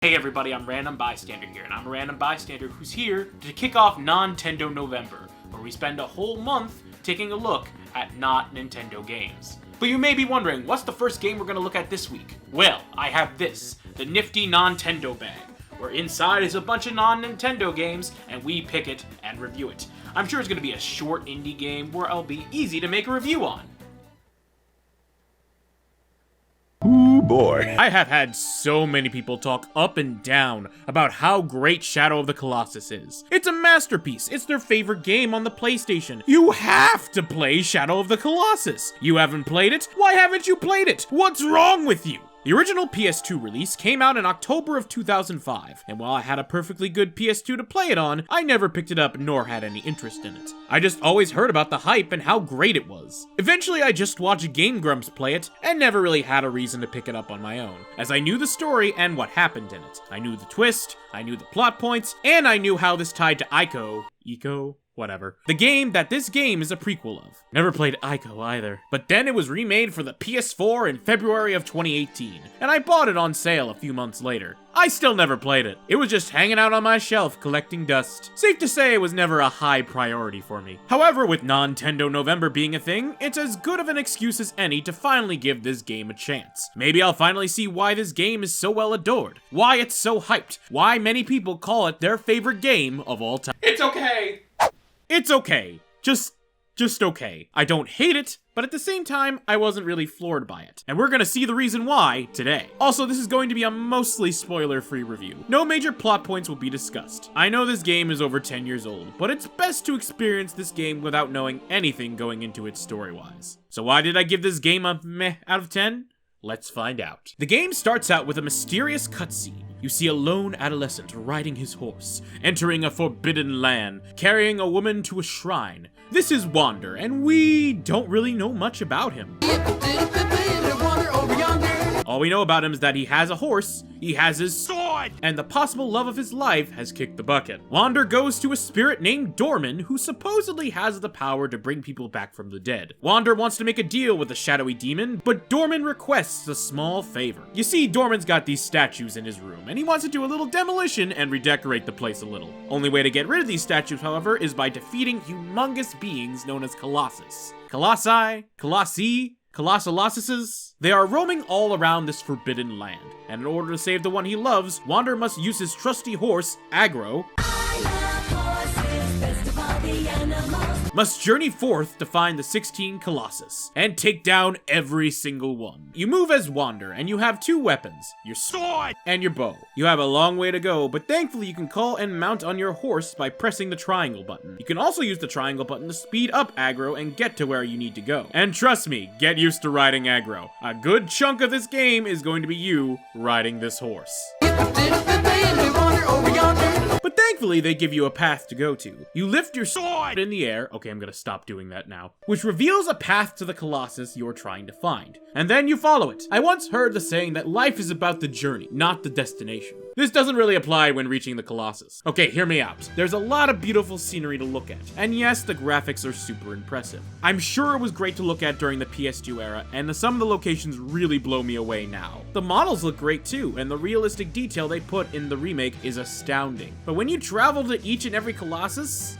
Hey everybody, I'm Random Bystander here, and I'm a random bystander who's here to kick off NonTendo November, where we spend a whole month taking a look at not Nintendo games. But you may be wondering, what's the first game we're going to look at this week? Well, I have this, the nifty NonTendo bag, where inside is a bunch of non-Nintendo games, and we pick it and review it. I'm sure it's going to be a short indie game where it'll be easy to make a review on. Ooh boy. I have had so many people talk up and down about how great Shadow of the Colossus is. It's a masterpiece. It's their favorite game on the PlayStation. You have to play Shadow of the Colossus. You haven't played it? Why haven't you played it? What's wrong with you? The original PS2 release came out in October of 2005, and while I had a perfectly good PS2 to play it on, I never picked it up nor had any interest in it. I just always heard about the hype and how great it was. Eventually I just watched Game Grumps play it, and never really had a reason to pick it up on my own, as I knew the story and what happened in it. I knew the twist, I knew the plot points, and I knew how this tied to Ico? Whatever. The game that this game is a prequel of. Never played Ico either. But then it was remade for the PS4 in February of 2018, and I bought it on sale a few months later. I still never played it. It was just hanging out on my shelf collecting dust. Safe to say it was never a high priority for me. However, with NonTendo November being a thing, it's as good of an excuse as any to finally give this game a chance. Maybe I'll finally see why this game is so well adored, why it's so hyped, why many people call it their favorite game of all time. It's okay! It's okay. Just okay. I don't hate it, but at the same time, I wasn't really floored by it. And we're gonna see the reason why today. Also, this is going to be a mostly spoiler-free review. No major plot points will be discussed. I know this game is over 10 years old, but it's best to experience this game without knowing anything going into it story-wise. So why did I give this game a meh out of 10? Let's find out. The game starts out with a mysterious cutscene. You see a lone adolescent riding his horse, entering a forbidden land, carrying a woman to a shrine. This is Wander, and we don't really know much about him. All we know about him is that he has a horse, he has his sword, and the possible love of his life has kicked the bucket. Wander goes to a spirit named Dorman, who supposedly has the power to bring people back from the dead. Wander wants to make a deal with the shadowy demon, but Dorman requests a small favor. You see, Dorman's got these statues in his room, and he wants to do a little demolition and redecorate the place a little. Only way to get rid of these statues, however, is by defeating humongous beings known as Colossus. Colossi, Colossuses. They are roaming all around this forbidden land, and in order to save the one he loves, Wander must use his trusty horse, Agro, must journey forth to find the 16 Colossus, and take down every single one. You move as Wander, and you have two weapons, your sword and your bow. You have a long way to go, but thankfully you can call and mount on your horse by pressing the triangle button. You can also use the triangle button to speed up Agro and get to where you need to go. And trust me, get used to riding Agro. A good chunk of this game is going to be you riding this horse. But thankfully, they give you a path to go to. You lift your sword in the air. Okay, I'm gonna stop doing that now. Which reveals a path to the Colossus you're trying to find. And then you follow it. I once heard the saying that life is about the journey, not the destination. This doesn't really apply when reaching the Colossus. Okay, hear me out. There's a lot of beautiful scenery to look at. And yes, the graphics are super impressive. I'm sure it was great to look at during the PS2 era, and some of the locations really blow me away now. The models look great too, and the realistic detail they put in the remake is astounding. But when you travel to each and every Colossus,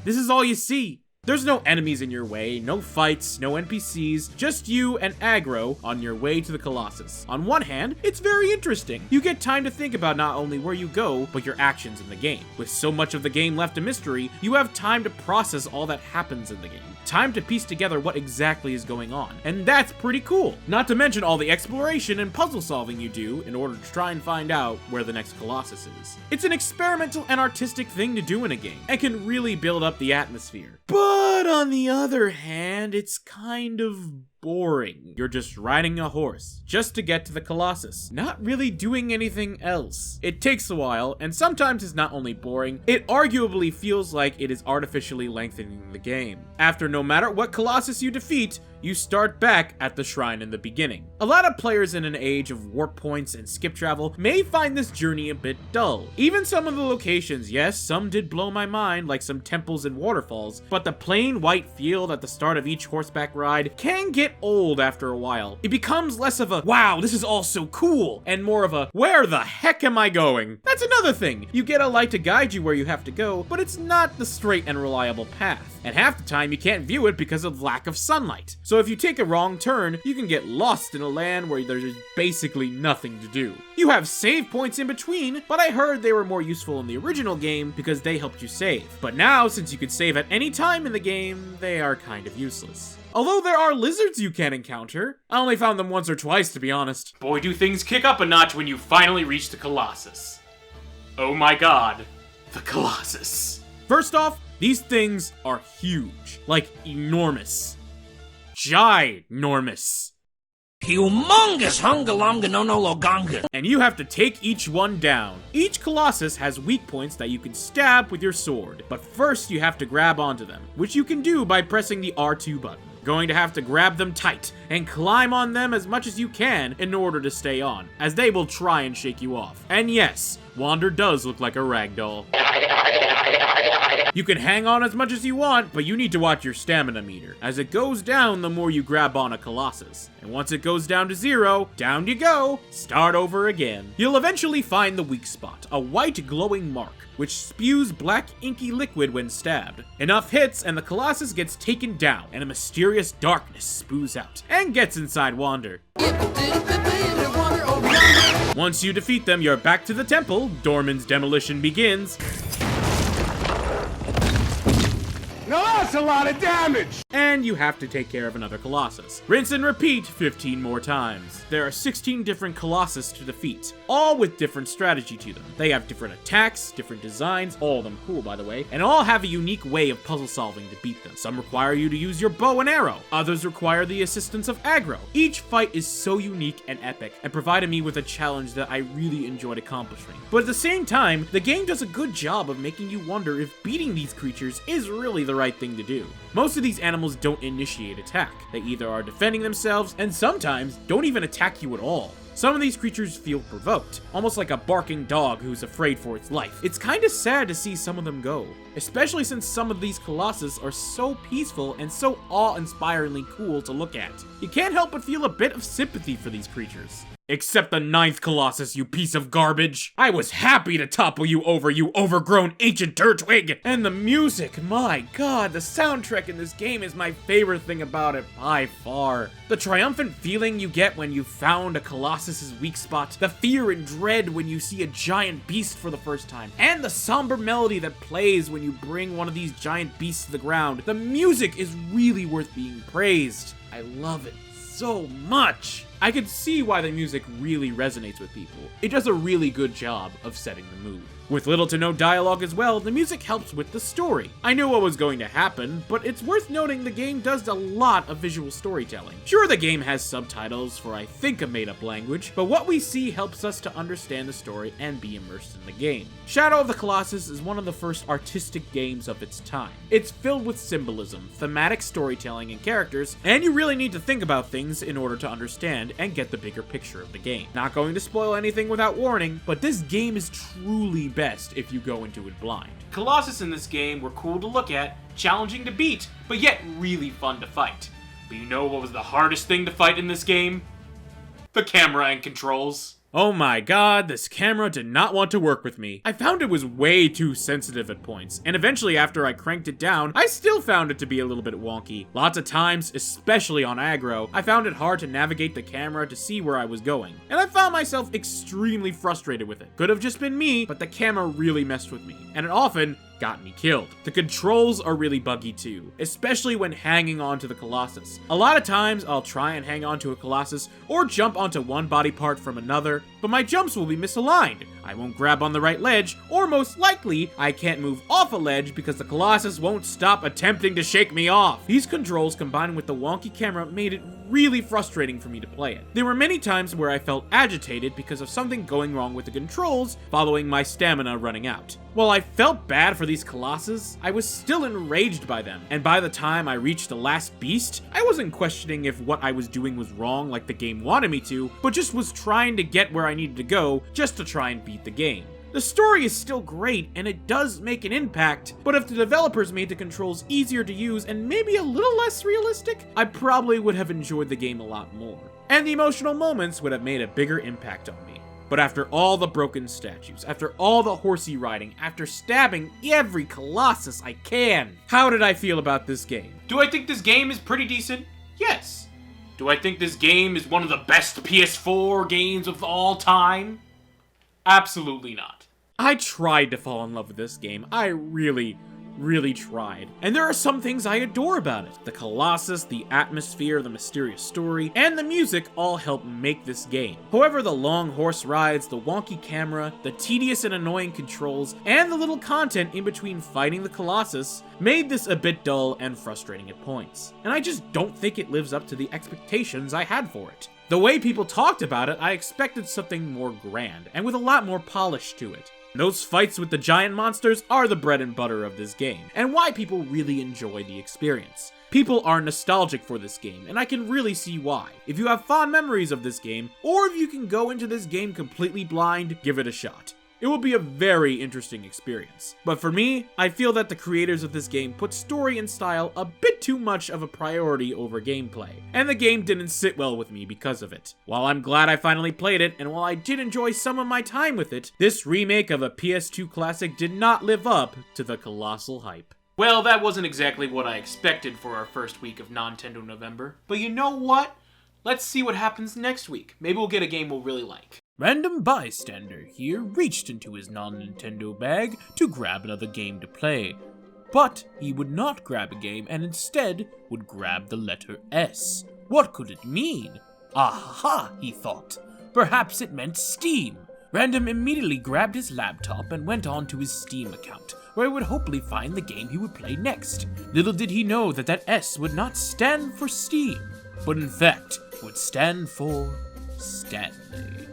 this is all you see. There's no enemies in your way, no fights, no NPCs, just you and Agro on your way to the Colossus. On one hand, it's very interesting. You get time to think about not only where you go, but your actions in the game. With so much of the game left a mystery, you have time to process all that happens in the game. Time to piece together what exactly is going on. And that's pretty cool. Not to mention all the exploration and puzzle solving you do in order to try and find out where the next Colossus is. It's an experimental and artistic thing to do in a game, and can really build up the atmosphere. But on the other hand, it's kind of boring. You're just riding a horse, just to get to the Colossus, not really doing anything else. It takes a while, and sometimes it's not only boring, it arguably feels like it is artificially lengthening the game. After no matter what Colossus you defeat, you start back at the shrine in the beginning. A lot of players in an age of warp points and skip travel may find this journey a bit dull. Even some of the locations, yes, some did blow my mind, like some temples and waterfalls, but the plain white field at the start of each horseback ride can get old after a while. It becomes less of a, wow, this is all so cool, and more of a, where the heck am I going? That's another thing. You get a light to guide you where you have to go, but it's not the straight and reliable path. And half the time you can't view it because of lack of sunlight. So if you take a wrong turn, you can get lost in a land where there's basically nothing to do. You have save points in between, but I heard they were more useful in the original game because they helped you save. But now, since you can save at any time in the game, they are kind of useless. Although there are lizards you can encounter. I only found them once or twice, to be honest. Boy, do things kick up a notch when you finally reach the Colossus. Oh my god, the Colossus. First off, these things are huge. Like, enormous. Ginormous. Humongous hungalonga no no loganga. And you have to take each one down. Each Colossus has weak points that you can stab with your sword, but first you have to grab onto them, which you can do by pressing the R2 button. Going to have to grab them tight and climb on them as much as you can in order to stay on, as they will try and shake you off. And yes, Wander does look like a ragdoll. You can hang on as much as you want, but you need to watch your stamina meter. As it goes down, the more you grab on a Colossus. And once it goes down to 0, down you go, start over again. You'll eventually find the weak spot, a white glowing mark, which spews black inky liquid when stabbed. Enough hits and the Colossus gets taken down, and a mysterious darkness spews out, and gets inside Wander. Once you defeat them, you're back to the temple, Dorman's demolition begins. Now that's a lot of damage! And you have to take care of another Colossus. Rinse and repeat 15 more times. There are 16 different Colossus to defeat, all with different strategy to them. They have different attacks, different designs, all of them cool by the way, and all have a unique way of puzzle solving to beat them. Some require you to use your bow and arrow, others require the assistance of aggro. Each fight is so unique and epic, and provided me with a challenge that I really enjoyed accomplishing. But at the same time, the game does a good job of making you wonder if beating these creatures is really the right thing to do. Most of these animals don't initiate attack. They either are defending themselves, and sometimes don't even attack you at all. Some of these creatures feel provoked, almost like a barking dog who's afraid for its life. It's kinda sad to see some of them go, especially since some of these Colossus are so peaceful and so awe-inspiringly cool to look at. You can't help but feel a bit of sympathy for these creatures. Except the 9th Colossus, you piece of garbage. I was happy to topple you over, you overgrown ancient turtwig. And the music, my god, the soundtrack in this game is my favorite thing about it by far. The triumphant feeling you get when you found a Colossus's weak spot, the fear and dread when you see a giant beast for the first time, and the somber melody that plays when you bring one of these giant beasts to the ground. The music is really worth being praised. I love it so much. I could see why the music really resonates with people. It does a really good job of setting the mood. With little to no dialogue as well, the music helps with the story. I knew what was going to happen, but it's worth noting the game does a lot of visual storytelling. Sure, the game has subtitles for I think a made-up language, but what we see helps us to understand the story and be immersed in the game. Shadow of the Colossus is one of the first artistic games of its time. It's filled with symbolism, thematic storytelling, and characters, and you really need to think about things in order to understand and get the bigger picture of the game. Not going to spoil anything without warning, but this game is truly best if you go into it blind. Colossus in this game were cool to look at, challenging to beat, but yet really fun to fight. But you know what was the hardest thing to fight in this game? The camera and controls. Oh my god, this camera did not want to work with me. I found it was way too sensitive at points, and eventually after I cranked it down, I still found it to be a little bit wonky. Lots of times, especially on aggro, I found it hard to navigate the camera to see where I was going, and I found myself extremely frustrated with it. Could have just been me, but the camera really messed with me, and it often got me killed. The controls are really buggy too, especially when hanging onto the Colossus. A lot of times I'll try and hang onto a Colossus or jump onto one body part from another, but my jumps will be misaligned. I won't grab on the right ledge, or most likely, I can't move off a ledge because the Colossus won't stop attempting to shake me off. These controls combined with the wonky camera made it really frustrating for me to play it. There were many times where I felt agitated because of something going wrong with the controls following my stamina running out. While I felt bad for these Colossus, I was still enraged by them, and by the time I reached the last beast, I wasn't questioning if what I was doing was wrong like the game wanted me to, but just was trying to get where I needed to go just to try and beat the game. The story is still great, and it does make an impact, but if the developers made the controls easier to use and maybe a little less realistic, I probably would have enjoyed the game a lot more. And the emotional moments would have made a bigger impact on me. But after all the broken statues, after all the horsey riding, after stabbing every Colossus I can, how did I feel about this game? Do I think this game is pretty decent? Yes. Do I think this game is one of the best PS4 games of all time? Absolutely not. I tried to fall in love with this game. I really tried. And there are some things I adore about it. The Colossus, the atmosphere, the mysterious story, and the music all help make this game. However, the long horse rides, the wonky camera, the tedious and annoying controls, and the little content in between fighting the Colossus made this a bit dull and frustrating at points. And I just don't think it lives up to the expectations I had for it. The way people talked about it, I expected something more grand, and with a lot more polish to it. Those fights with the giant monsters are the bread and butter of this game, and why people really enjoy the experience. People are nostalgic for this game, and I can really see why. If you have fond memories of this game, or if you can go into this game completely blind, give it a shot. It will be a very interesting experience. But for me, I feel that the creators of this game put story and style a bit too much of a priority over gameplay, and the game didn't sit well with me because of it. While I'm glad I finally played it, and while I did enjoy some of my time with it, this remake of a PS2 Classic did not live up to the colossal hype. Well, that wasn't exactly what I expected for our first week of NonTendo November, but you know what? Let's see what happens next week. Maybe we'll get a game we'll really like. Random bystander here reached into his non-Nintendo bag to grab another game to play. But he would not grab a game and instead would grab the letter S. What could it mean? Aha, he thought. Perhaps it meant Steam. Random immediately grabbed his laptop and went on to his Steam account, where he would hopefully find the game he would play next. Little did he know that that S would not stand for Steam, but in fact would stand for Stanley.